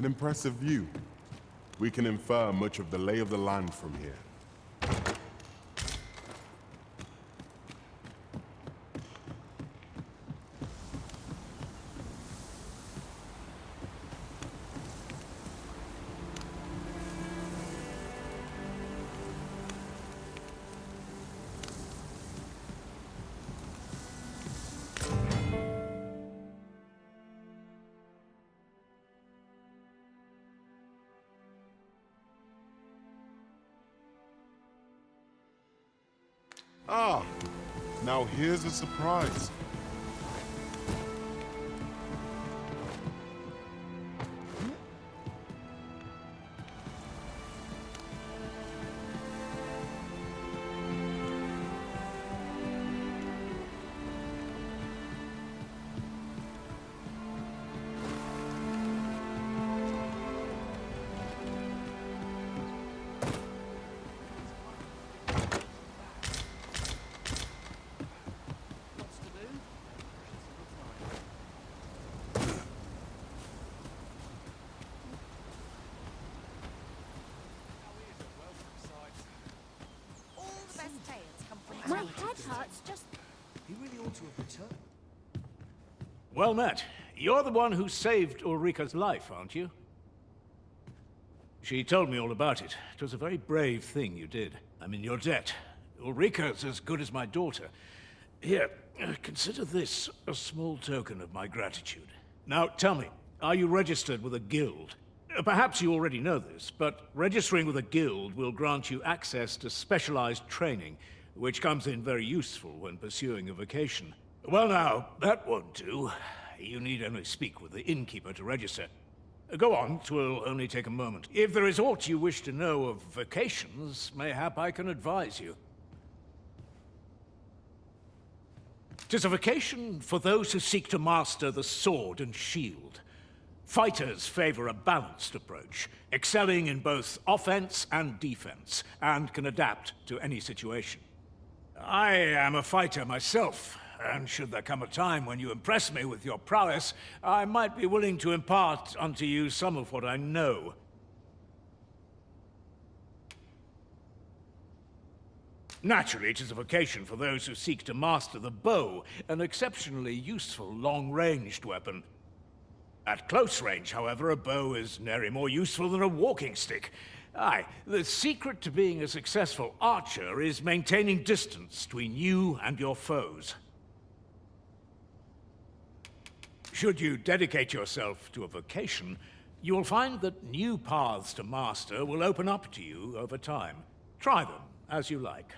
impressive view. We can infer much of the lay of the land from here. Ah, now here's a surprise. My head hurts just... He really ought to have returned. Well met. You're the one who saved Ulrika's life, aren't you? She told me all about it. It was a very brave thing you did. I'm in your debt. Ulrika's as good as my daughter. Here, consider this a small token of my gratitude. Now, tell me, are you registered with a guild? Perhaps you already know this, but registering with a guild will grant you access to specialized training, which comes in very useful when pursuing a vocation. Well now, that won't do. You need only speak with the innkeeper to register. Go on, 'twill only take a moment. If there is aught you wish to know of vocations, mayhap I can advise you. 'Tis a vocation for those who seek to master the sword and shield. Fighters favor a balanced approach, excelling in both offense and defense, and can adapt to any situation. I am a fighter myself, and should there come a time when you impress me with your prowess, I might be willing to impart unto you some of what I know. Naturally, it is a vocation for those who seek to master the bow, an exceptionally useful long-ranged weapon. At close range, however, a bow is nary more useful than a walking stick. Aye, the secret to being a successful archer is maintaining distance between you and your foes. Should you dedicate yourself to a vocation, you will find that new paths to master will open up to you over time. Try them as you like.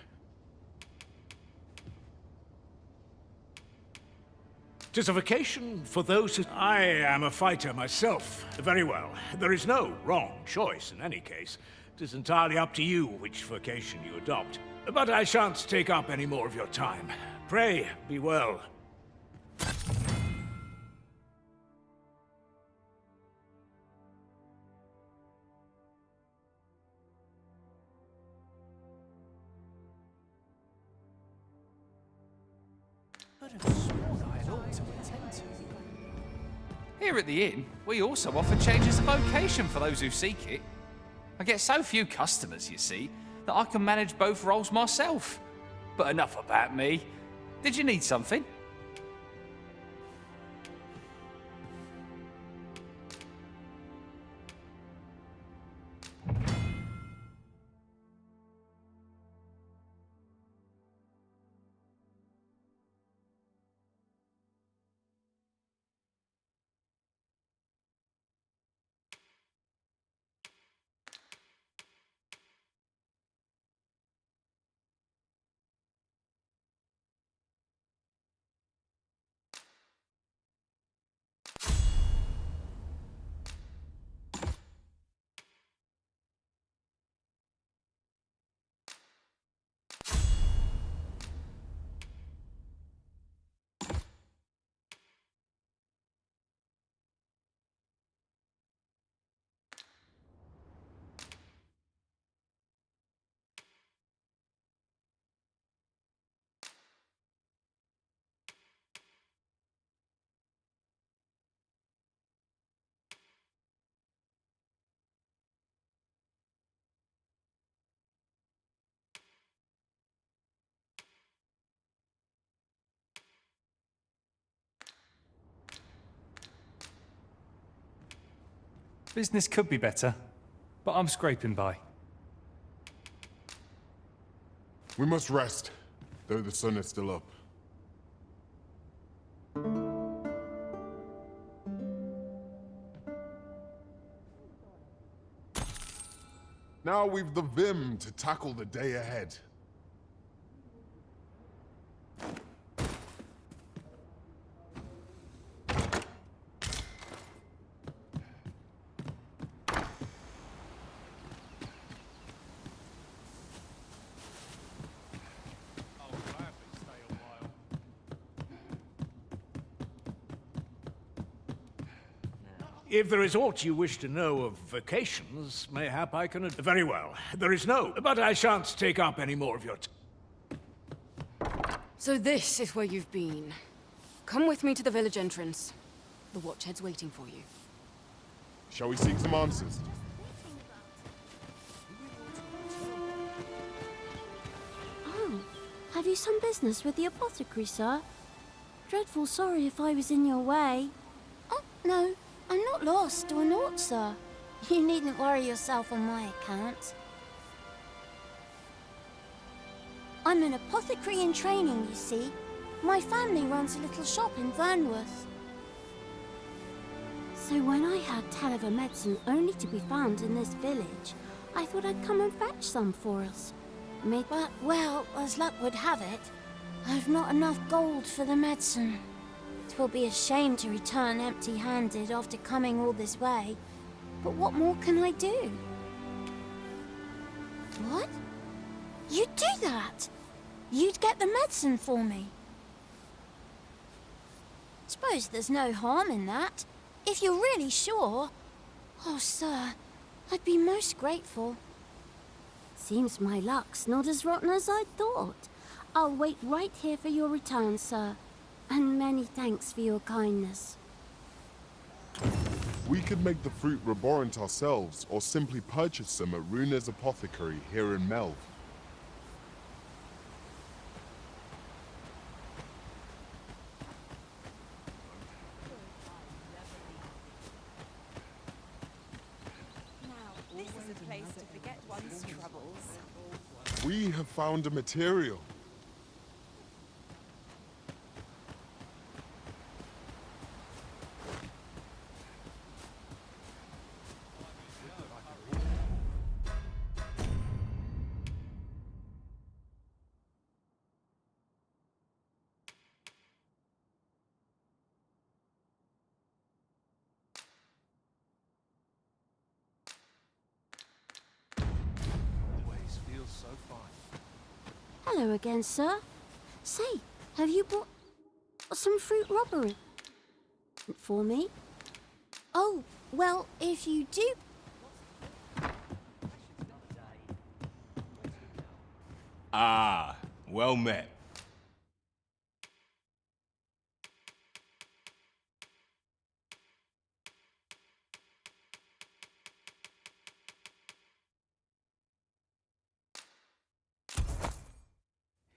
'Tis a vocation for those who... I am a fighter myself. Very well. There is no wrong choice in any case. It is entirely up to you which vocation you adopt. But I shan't take up any more of your time. Pray, be well. I'd have sworn I had ought to attend to. Here at the inn, we also offer changes of vocation for those who seek it. I get so few customers, you see, that I can manage both roles myself. But enough about me. Did you need something? Business could be better, but I'm scraping by. We must rest, though the sun is still up. Now we've the vim to tackle the day ahead. If there is aught you wish to know of vacations, mayhap I can... Very well, there is no, but I shan't take up any more of your time. So this is where you've been. Come with me to the village entrance. The Watchhead's waiting for you. Shall we seek some answers? Oh, have you some business with the apothecary, sir? Dreadful sorry if I was in your way. Oh, no, I'm not lost or naught, sir. You needn't worry yourself on my account. I'm an apothecary in training, you see. My family runs a little shop in Vernworth. So when I had tell of a medicine only to be found in this village, I thought I'd come and fetch some for us. But, well, as luck would have it, I've not enough gold for the medicine. 'Twill be a shame to return empty-handed after coming all this way. But what more can I do? What? You'd do that? You'd get the medicine for me? Suppose there's no harm in that. If you're really sure. Oh, sir, I'd be most grateful. Seems my luck's not as rotten as I thought. I'll wait right here for your return, sir. And many thanks for your kindness. We could make the fruit reborant ourselves, or simply purchase some at Runa's apothecary here in Melv. This is a place to forget one's troubles. We have found a material. Hello again, sir. Say, have you brought some fruit robbery for me? Oh, well, if you do... Ah, well met.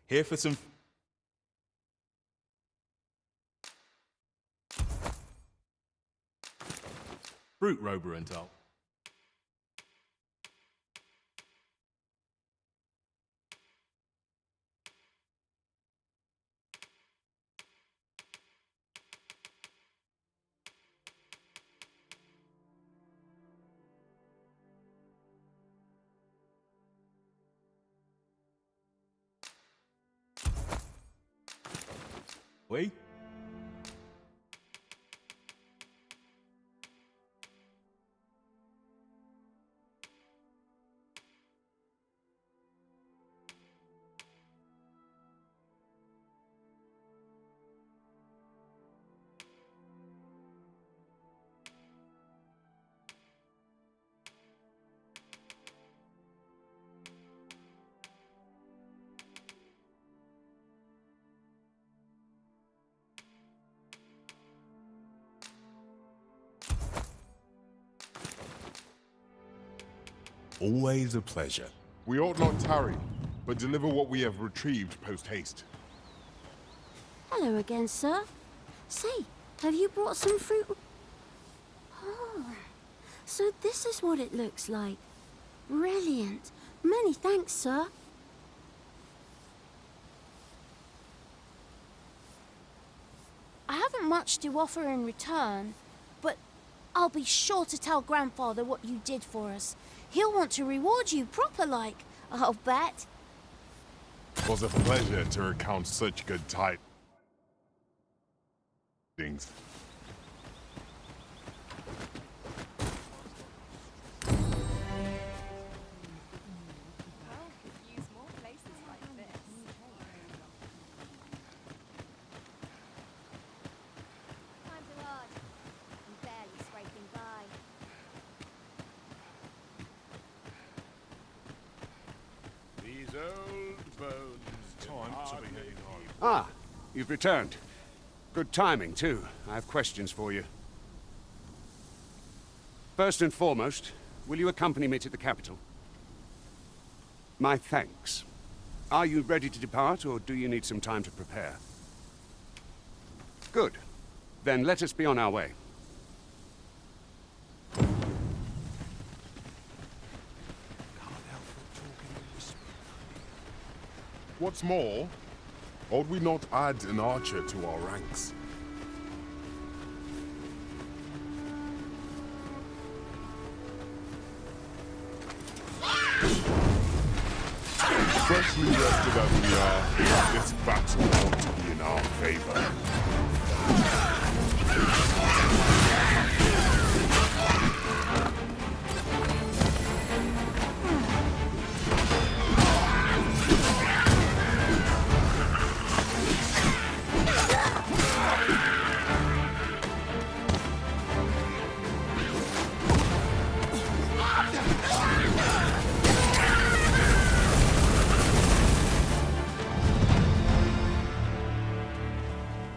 Here for some... fruit, Roberental. Oui? Always a pleasure. We ought not tarry, but deliver what we have retrieved post-haste. Hello again, sir. Say, have you brought some fruit... Oh, so So this is what it looks like. Brilliant. Many thanks, sir. I haven't much to offer in return, but I'll be sure to tell Grandfather what you did for us. He'll want to reward you proper like, I'll bet. It was a pleasure to recount such good tidings. Well, could use more places like this. Times are hard. I'm barely scraping by. These old bones. Time to be heading home. Ah, you've returned. Good timing, too. I have questions for you. First and foremost, will you accompany me to the capital? My thanks. Are you ready to depart, or do you need some time to prepare? Good. Then let us be on our way. What's more, ought we not add an archer to our ranks? Freshly rested as we are, this battle ought to be in our favor.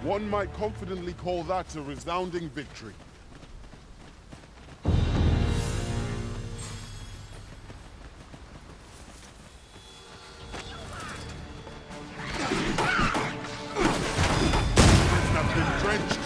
One might confidently call that a resounding victory. Have been drenched.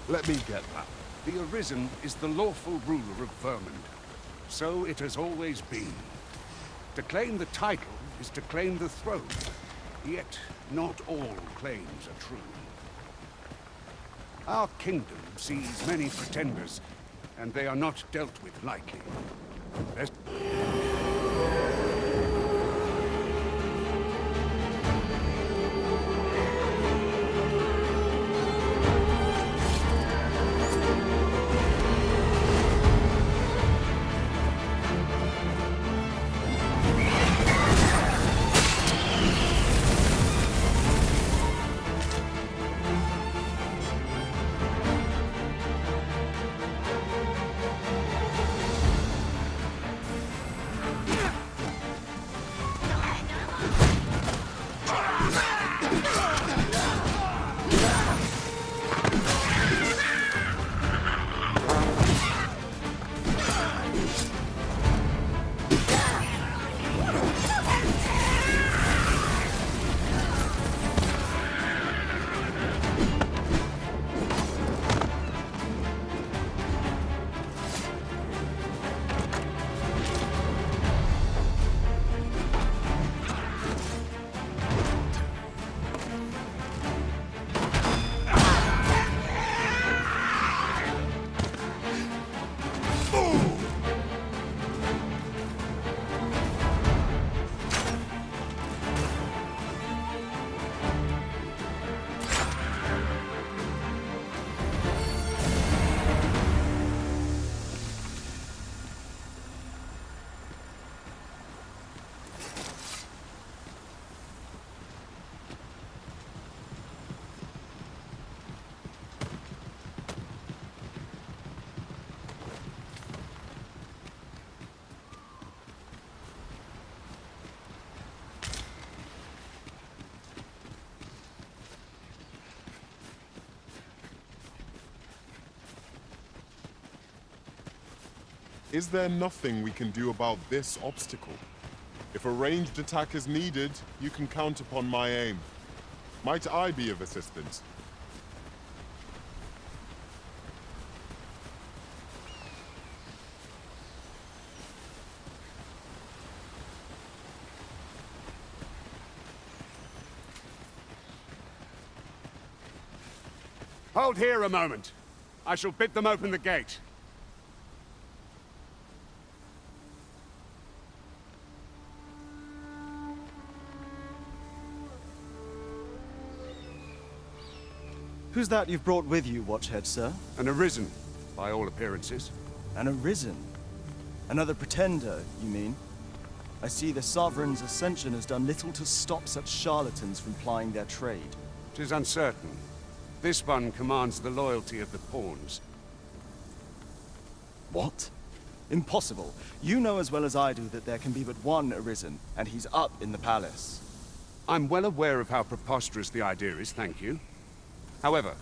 Let me get that. The Arisen is the lawful ruler of Vermund. So it has always been. To claim the title is to claim the throne. Yet, not all claims are true. Our kingdom sees many pretenders, and they are not dealt with lightly. Best Is there nothing we can do about this obstacle? If a ranged attack is needed, you can count upon my aim. Might I be of assistance? Hold here a moment. I shall bid them open the gate. Who's that you've brought with you, Watchhead, sir? An arisen, by all appearances. An arisen? Another pretender, you mean? I see the Sovereign's ascension has done little to stop such charlatans from plying their trade. 'Tis uncertain. This one commands the loyalty of the pawns. What? Impossible. You know as well as I do that there can be but one arisen, and he's up in the palace. I'm well aware of how preposterous the idea is, thank you. However,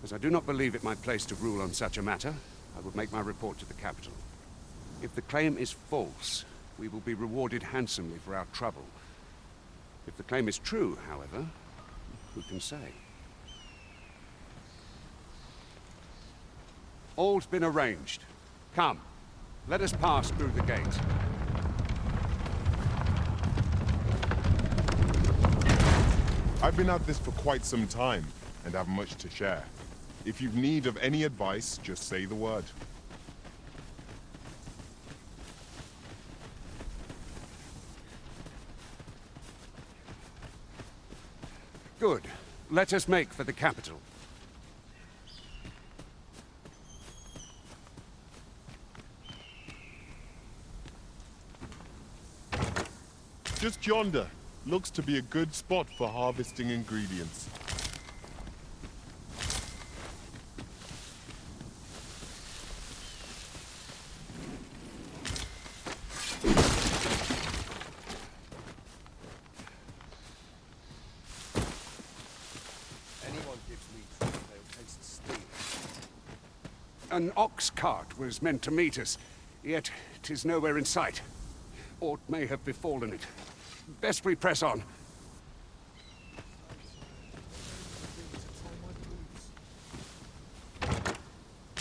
as I do not believe it my place to rule on such a matter, I will make my report to the capital. If the claim is false, we will be rewarded handsomely for our trouble. If the claim is true, however, who can say? All's been arranged. Come, let us pass through the gate. I've been at this for quite some time, and have much to share. If you've need of any advice, just say the word. Good. Let us make for the capital. Just yonder. Looks to be a good spot for harvesting ingredients. Anyone gives me trouble, they'll taste steel. An ox cart was meant to meet us, yet 'tis nowhere in sight. Aught may have befallen it. Best we press on.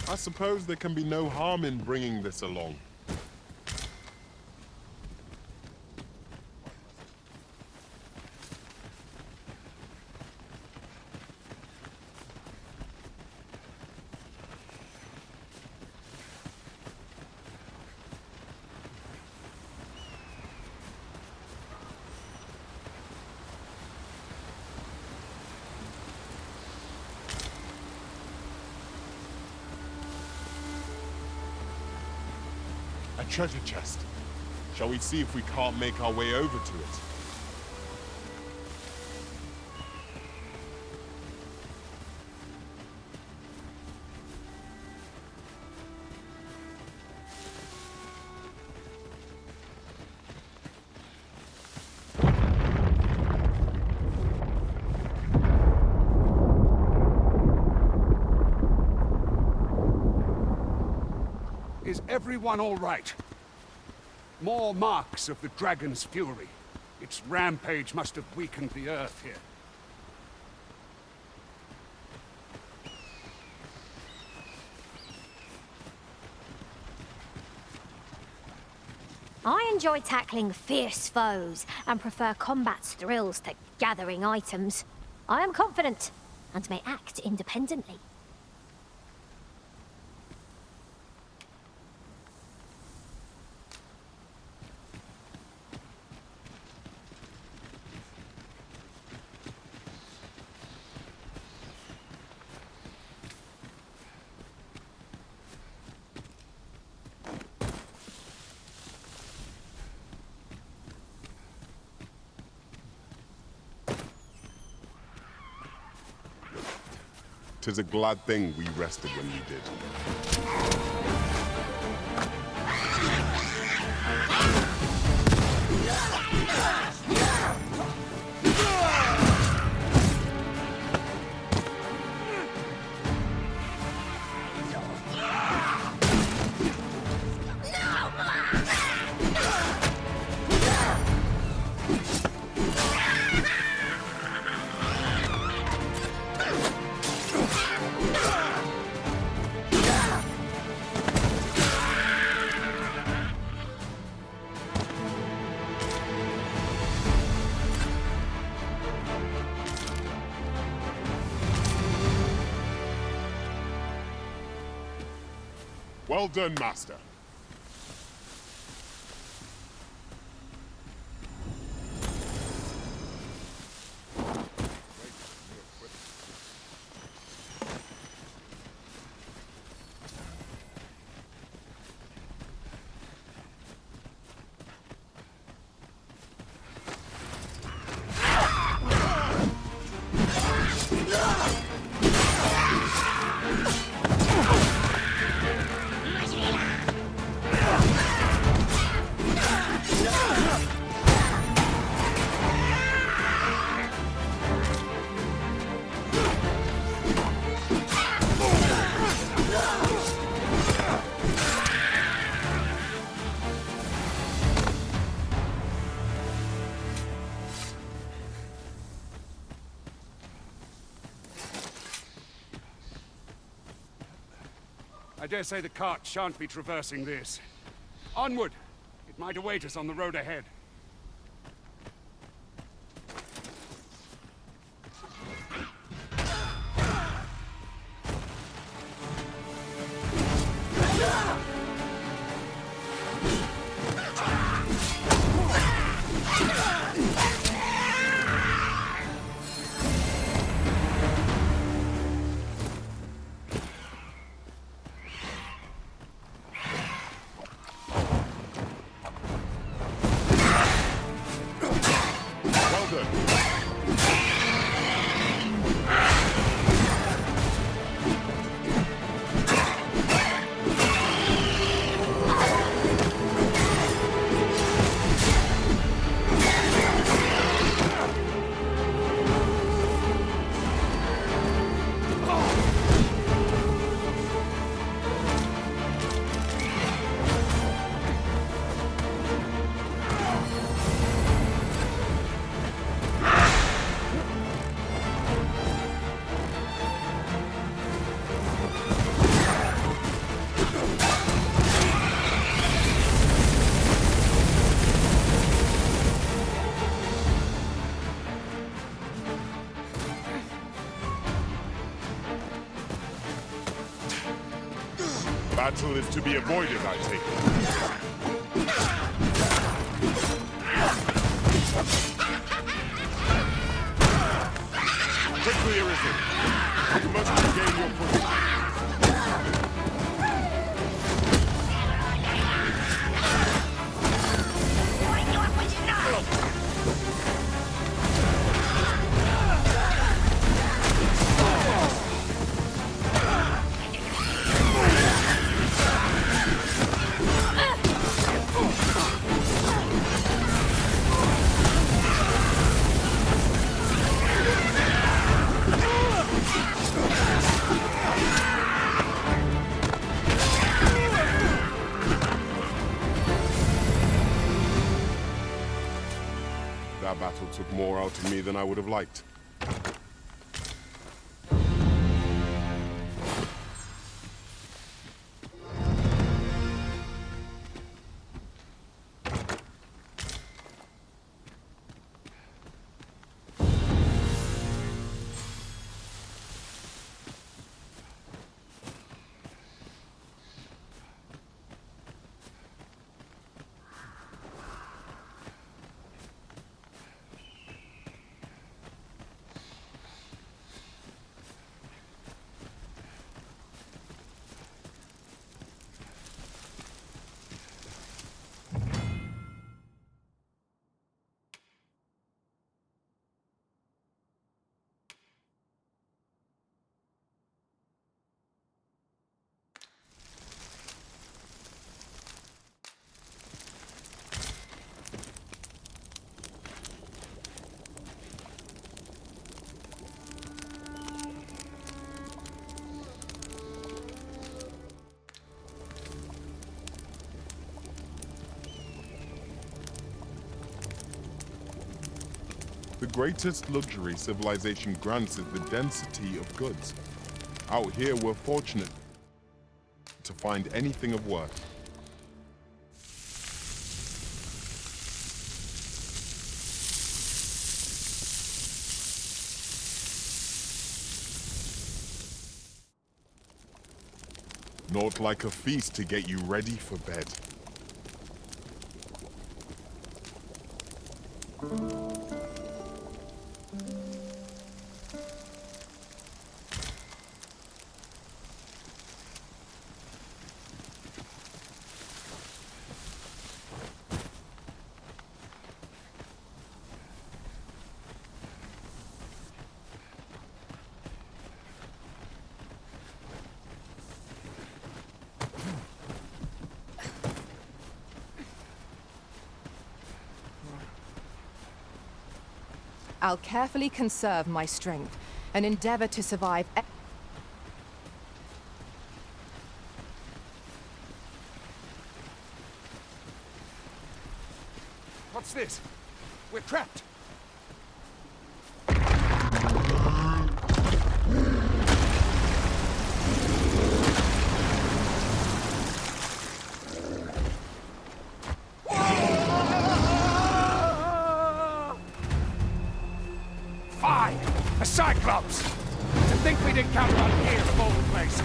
I suppose there can be no harm in bringing this along. A treasure chest. Shall we see if we can't make our way over to it? Is everyone all right? More marks of the dragon's fury. Its rampage must have weakened the earth here. I enjoy tackling fierce foes and prefer combat's thrills to gathering items. I am confident and may act independently. Tis a glad thing we rested when we did. Well done, Master. I dare say the cart shan't be traversing this. Onward! It might await us on the road ahead. Battle is to be avoided, I take it. Quickly, Arisen. You must regain your footing. That battle took more out of me than I would have liked. The greatest luxury civilization grants is the density of goods. Out here, we're fortunate to find anything of worth. Naught like a feast to get you ready for bed. I'll carefully conserve my strength and endeavor to survive. What's this? We're trapped. Fie! A Cyclops! To think we'd encounter one here of all places.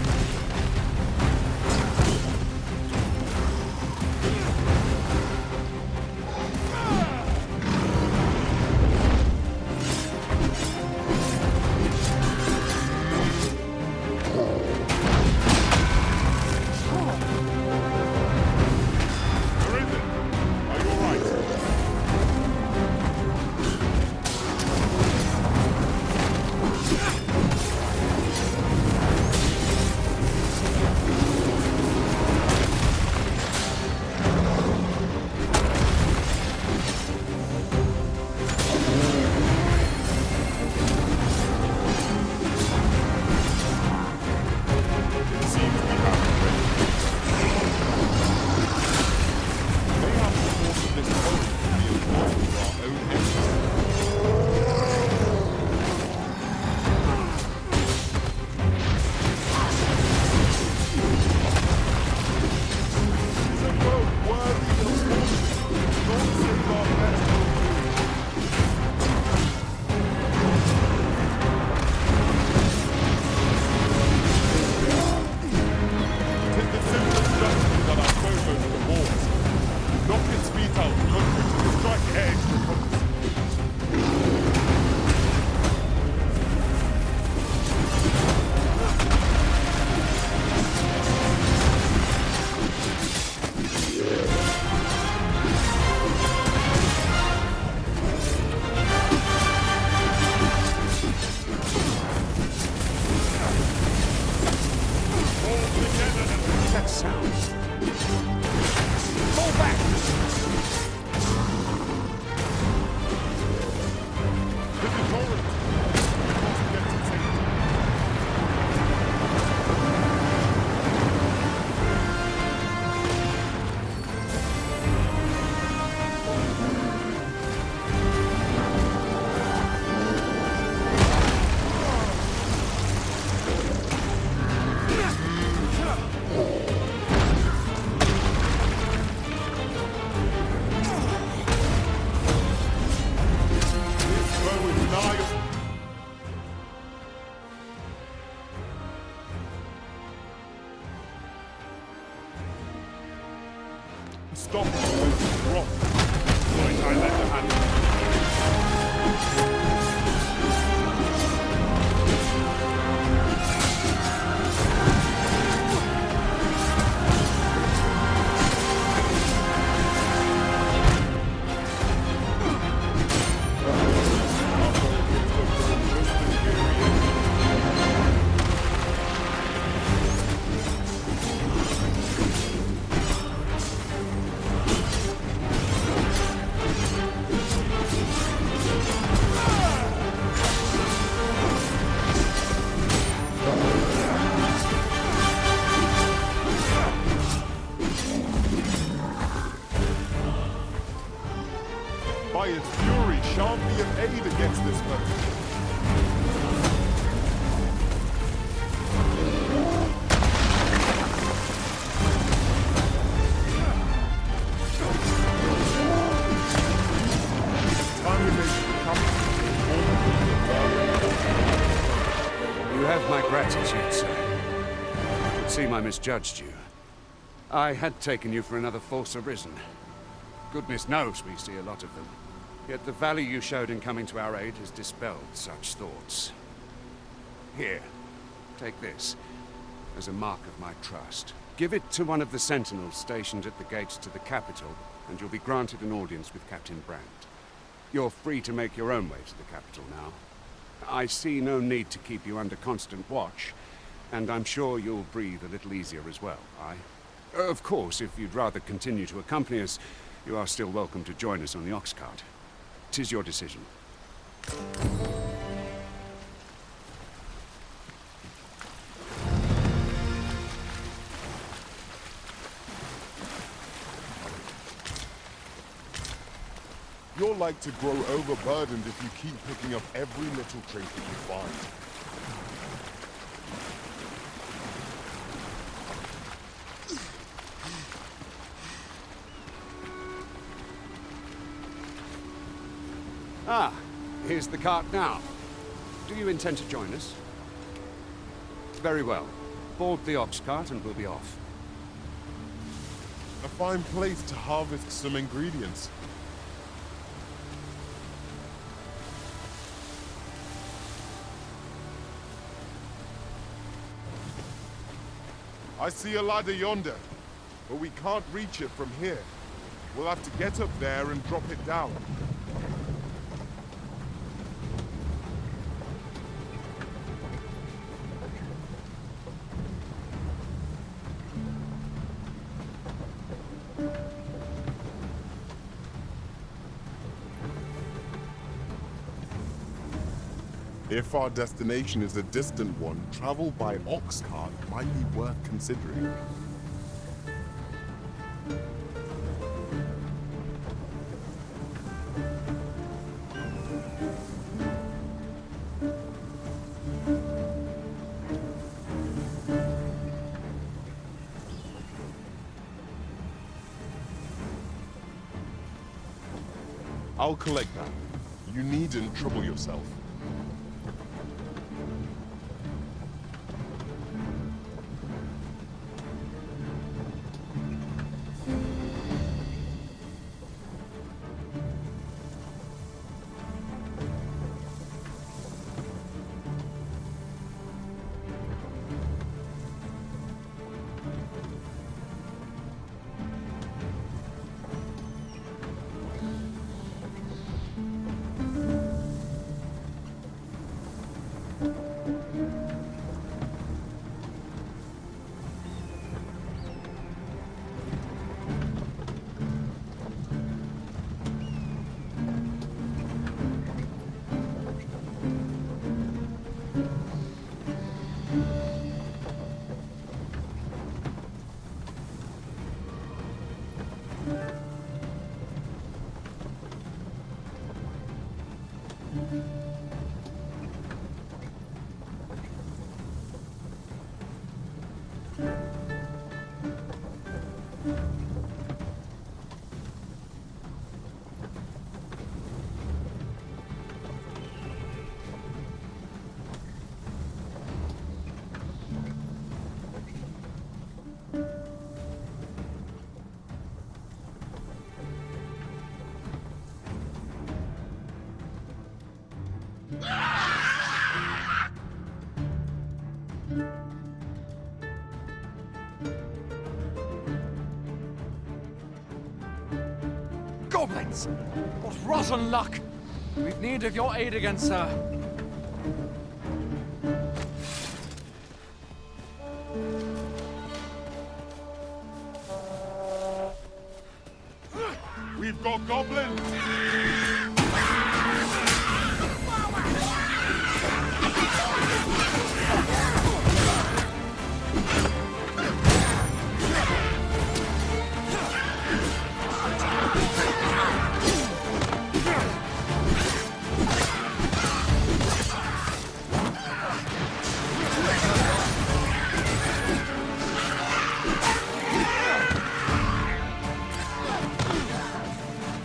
Stop! Drop! Right, I let the hand. By its fury, shan't be of aid against this foe. Time we make the captain. You have my gratitude, sir. seem I misjudged you. I had taken you for another Force Arisen. Goodness knows we see a lot of them. Yet the value you showed in coming to our aid has dispelled such thoughts. Here, take this, as a mark of my trust. Give it to one of the sentinels stationed at the gates to the capital, and you'll be granted an audience with Captain Brandt. You're free to make your own way to the capital now. I see no need to keep you under constant watch, and I'm sure you'll breathe a little easier as well, aye? Of course, if you'd rather continue to accompany us, you are still welcome to join us on the ox cart. 'Tis your decision. You're like to grow overburdened if you keep picking up every little trinket you find. Ah, here's the cart now. Do you intend to join us? Very well. Board the ox cart and we'll be off. A fine place to harvest some ingredients. I see a ladder yonder, but we can't reach it from here. We'll have to get up there and drop it down. If our destination is a distant one, travel by ox cart might be worth considering. I'll collect that. You needn't trouble yourself. Goblins! What rotten luck! We've need of your aid again, sir. We've got goblins!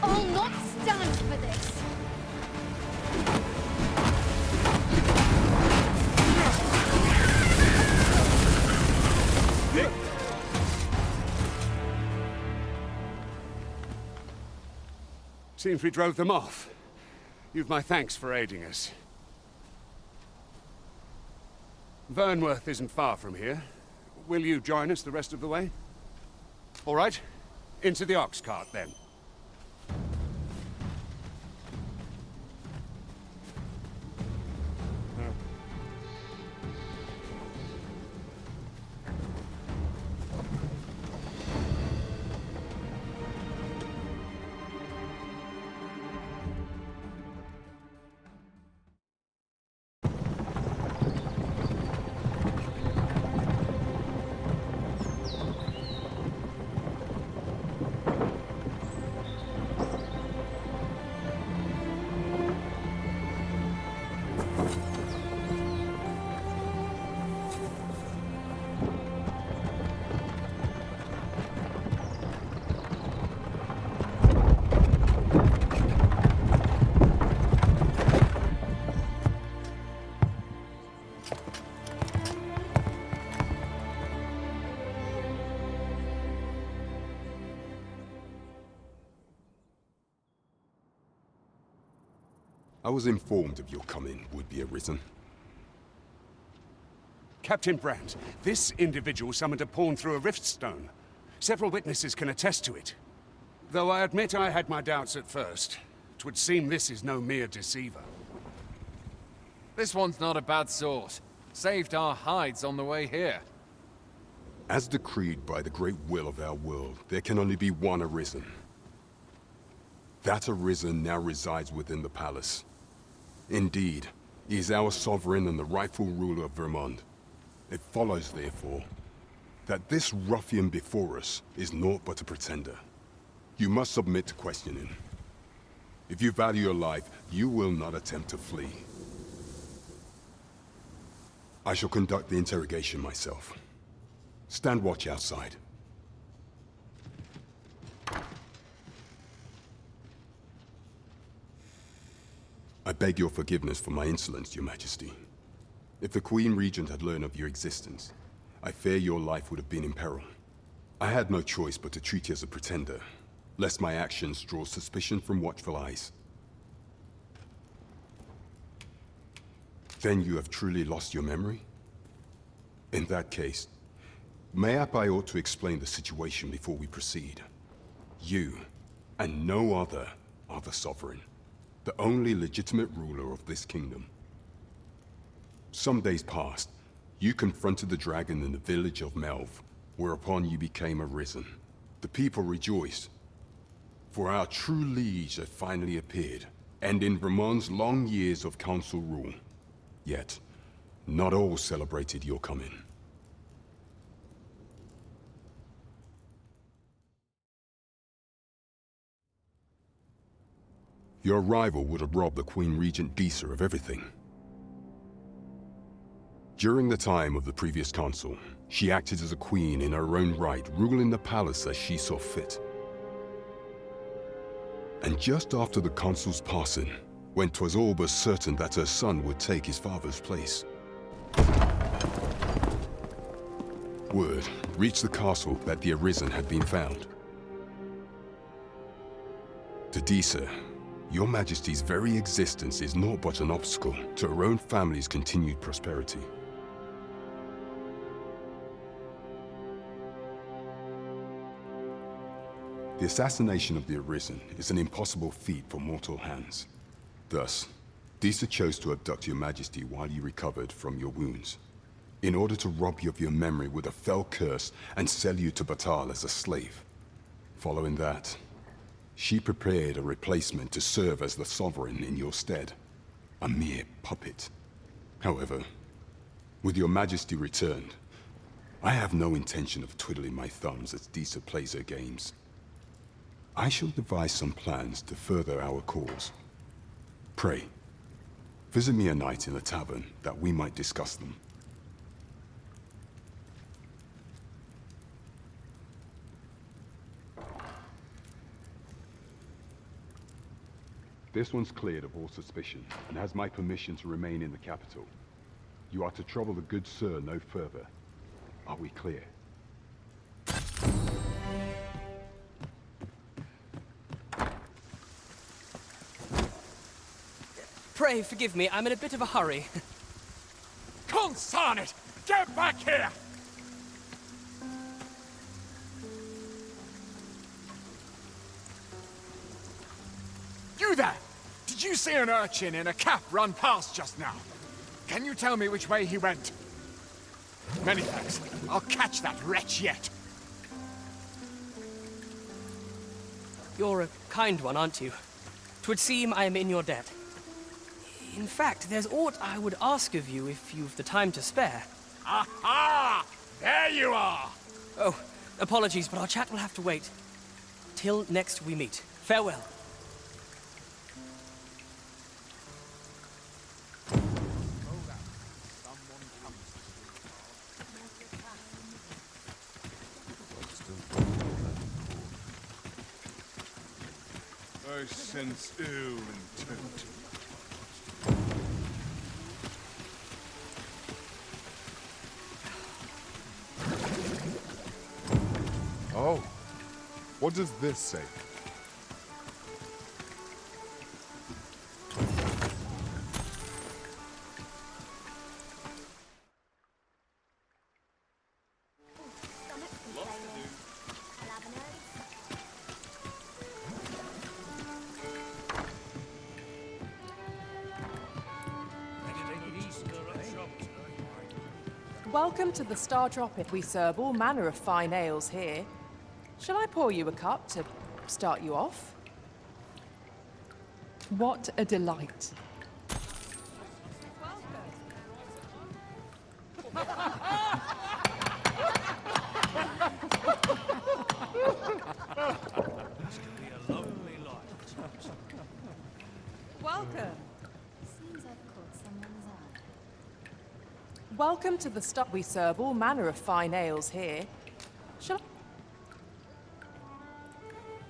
I'll not stand for this! Seems we drove them off. You've my thanks for aiding us. Vernworth isn't far from here. Will you join us the rest of the way? All right. Into the ox cart, then. I was informed of your coming would be arisen. Captain Brandt, this individual summoned a pawn through a rift stone. Several witnesses can attest to it. Though I admit I had my doubts at first. 'Twould seem this is no mere deceiver. This one's not a bad sort. Saved our hides on the way here. As decreed by the great will of our world, there can only be one arisen. That arisen now resides within the palace. Indeed, he is our sovereign and the rightful ruler of Vermont. It follows, therefore, that this ruffian before us is naught but a pretender. You must submit to questioning. If you value your life, you will not attempt to flee. I shall conduct the interrogation myself. Stand watch outside. I beg your forgiveness for my insolence, Your Majesty. If the Queen Regent had learned of your existence, I fear your life would have been in peril. I had no choice but to treat you as a pretender, lest my actions draw suspicion from watchful eyes. Then you have truly lost your memory? In that case, mayhap I ought to explain the situation before we proceed. You, and no other, are the sovereign. The only legitimate ruler of this kingdom. Some days past, you confronted the dragon in the village of Melv, whereupon you became arisen. The people rejoiced, for our true liege had finally appeared, ending Vermont's long years of council rule. Yet, not all celebrated your coming. Your arrival would have robbed the Queen Regent Disa of everything. During the time of the previous council, she acted as a queen in her own right, ruling the palace as she saw fit. And just after the council's passing, when 'twas all but certain that her son would take his father's place, word reached the castle that the Arisen had been found. To Disa, Your Majesty's very existence is naught but an obstacle to her own family's continued prosperity. The assassination of the Arisen is an impossible feat for mortal hands. Thus, Disa chose to abduct Your Majesty while you recovered from your wounds, in order to rob you of your memory with a fell curse and sell you to Batal as a slave. Following that, she prepared a replacement to serve as the sovereign in your stead. A mere puppet. However, with Your Majesty returned, I have no intention of twiddling my thumbs as Disa plays her games. I shall devise some plans to further our cause. Pray, visit me a night in the tavern that we might discuss them. This one's cleared of all suspicion, and has my permission to remain in the capital. You are to trouble the good sir no further. Are we clear? Pray forgive me, I'm in a bit of a hurry. Consarn it! Get back here! You there! Did you see an urchin in a cap run past just now? Can you tell me which way he went? Many thanks. I'll catch that wretch yet. You're a kind one, aren't you? 'Twould seem I am in your debt. In fact, there's aught I would ask of you if you've the time to spare. Aha! There you are! Oh, apologies, but our chat will have to wait. Till next we meet. Farewell. Since ill intent. Oh, what does this say? Welcome to the Star Drop Inn. We serve all manner of fine ales here. Shall I pour you a cup to start you off? What a delight. Welcome. Welcome to the Star. We serve all manner of fine ales here. Shall I...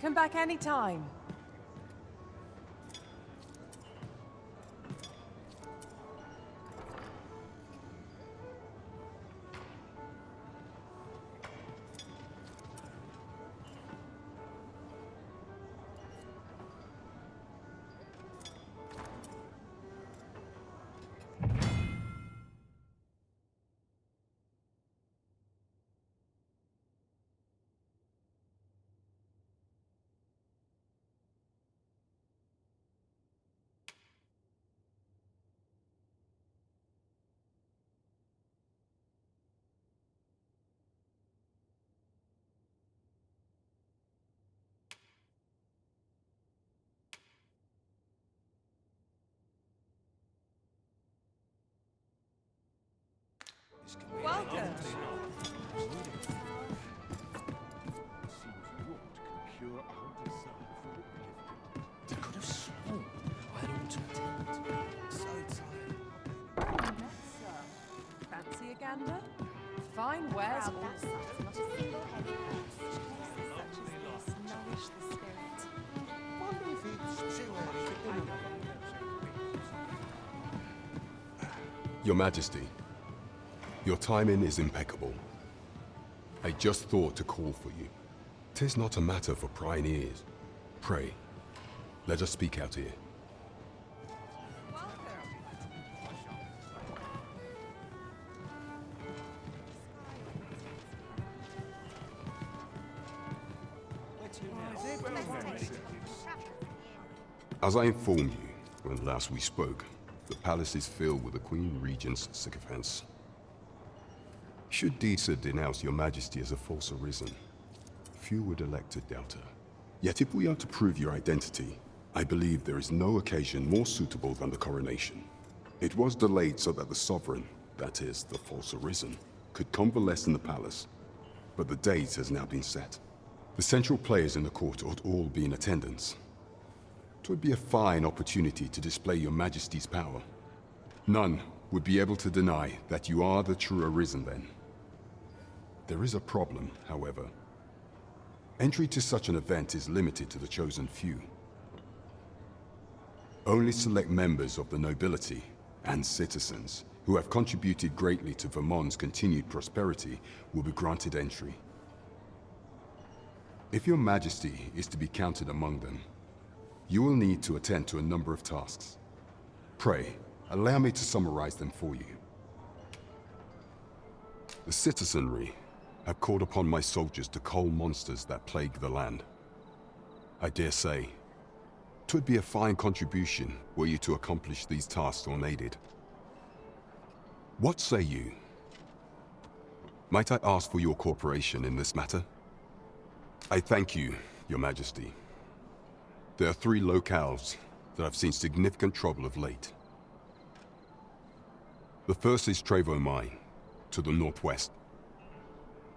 Come back any time. Welcome. They could have sworn I had ought to attend. So tired. Fancy a gander? Fine wares all. Not a single heavy purse. Such as this nourish the spirit. Wonder if it's too early for dinner. Your Majesty, your timing is impeccable. I just thought to call for you. 'Tis not a matter for prying ears. Pray, let us speak out here. As I informed you when last we spoke, the palace is filled with the Queen Regent's sycophants. Should Disa denounce your Majesty as a false arisen, few would elect to doubt her. Yet if we are to prove your identity, I believe there is no occasion more suitable than the coronation. It was delayed so that the sovereign, that is, the false arisen, could convalesce in the palace, but the date has now been set. The central players in the court ought all be in attendance. It would be a fine opportunity to display your Majesty's power. None would be able to deny that you are the true arisen then. There is a problem, however. Entry to such an event is limited to the chosen few. Only select members of the nobility and citizens who have contributed greatly to Vermont's continued prosperity will be granted entry. If your Majesty is to be counted among them, you will need to attend to a number of tasks. Pray, allow me to summarize them for you. The citizenry have called upon my soldiers to cull monsters that plague the land. I dare say, 'twould be a fine contribution were you to accomplish these tasks unaided. What say you? Might I ask for your cooperation in this matter? I thank you, Your Majesty. There are 3 locales that have seen significant trouble of late. The first is Trevo Mine, to the northwest.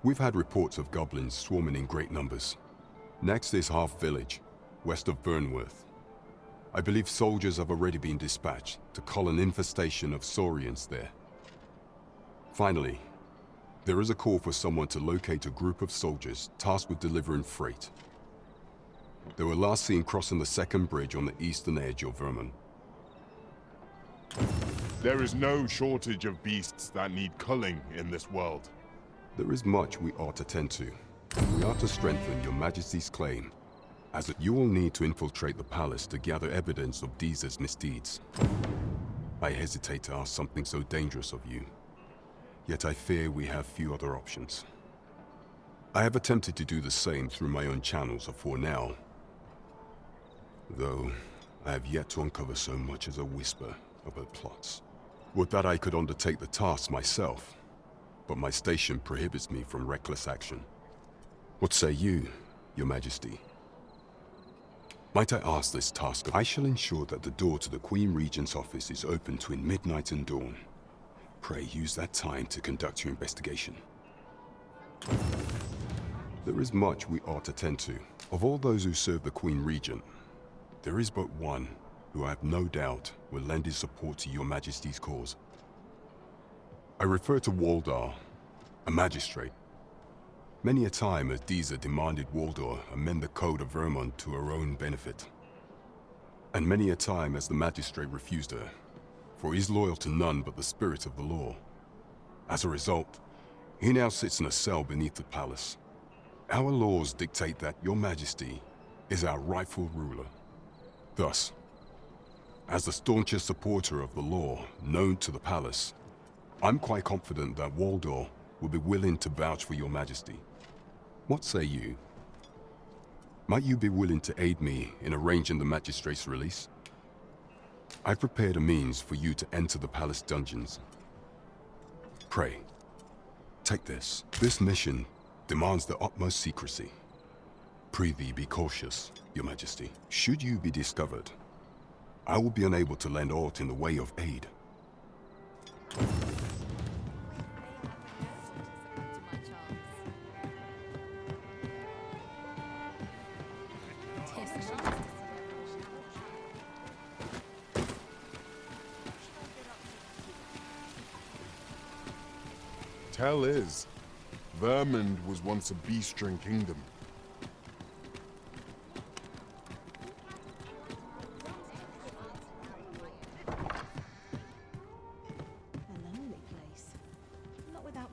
We've had reports of goblins swarming in great numbers. Next is Half Village, west of Burnworth. I believe soldiers have already been dispatched to cull an infestation of saurians there. Finally, there is a call for someone to locate a group of soldiers tasked with delivering freight. They were last seen crossing the second bridge on the eastern edge of Vermont. There is no shortage of beasts that need culling in this world. There is much we ought to tend to. We are to strengthen Your Majesty's claim, as you will need to infiltrate the palace to gather evidence of Deez's misdeeds. I hesitate to ask something so dangerous of you, yet I fear we have few other options. I have attempted to do the same through my own channels afore now, though I have yet to uncover so much as a whisper of her plots. Would that I could undertake the task myself, but my station prohibits me from reckless action. What say you, Your Majesty? Might I ask this task? I shall ensure that the door to the Queen Regent's office is open between midnight and dawn. Pray use that time to conduct your investigation. There is much we ought to tend to. Of all those who serve the Queen Regent, there is but one who I have no doubt will lend his support to Your Majesty's cause. I refer to Waldar, a magistrate. Many a time has Deeza demanded Waldar amend the Code of Vermont to her own benefit. And many a time has the magistrate refused her, for he is loyal to none but the spirit of the law. As a result, he now sits in a cell beneath the palace. Our laws dictate that Your Majesty is our rightful ruler. Thus, as the staunchest supporter of the law known to the palace, I'm quite confident that Waldor will be willing to vouch for Your Majesty. What say you? Might you be willing to aid me in arranging the magistrate's release? I've prepared a means for you to enter the palace dungeons. Pray, take this. This mission demands the utmost secrecy. Prithee be cautious, Your Majesty. Should you be discovered, I will be unable to lend aught in the way of aid. Tell is, Vermund was once a beastren kingdom.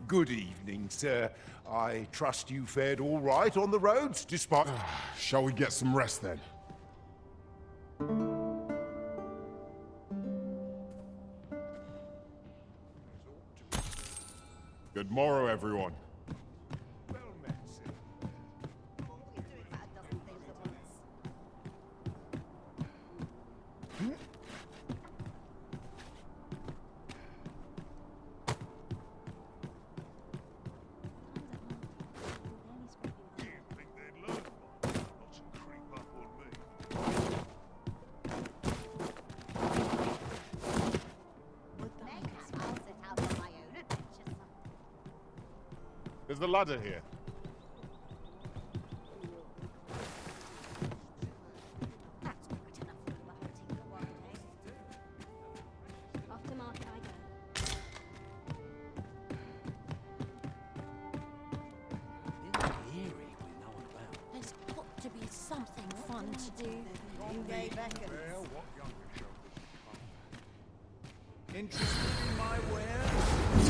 Good evening, sir. I trust you fared all right on the roads, despite... Shall we get some rest then? Good morrow, everyone. There's the ladder here. There's got to be something fun to do. Interested in my wares?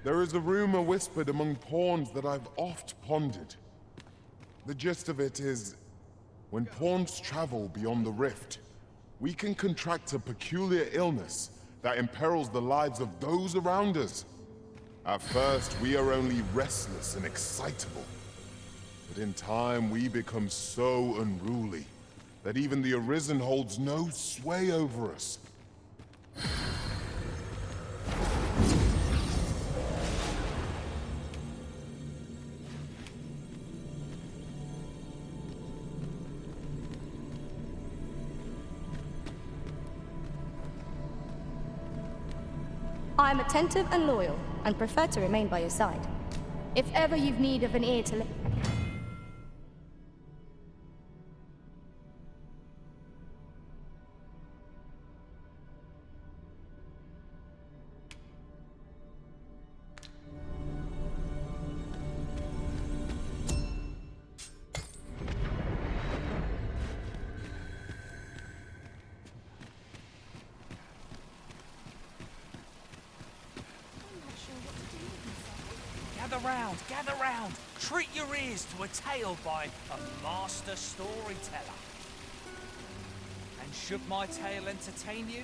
There is a rumor whispered among pawns that I've oft pondered. The gist of it is, when pawns travel beyond the rift, we can contract a peculiar illness that imperils the lives of those around us. At first, we are only restless and excitable. But in time, we become so unruly that even the Arisen holds no sway over us. I am attentive and loyal, and prefer to remain by your side. If ever you've need of an ear to listen. Gather round! Treat your ears to a tale by a master storyteller. And should my tale entertain you,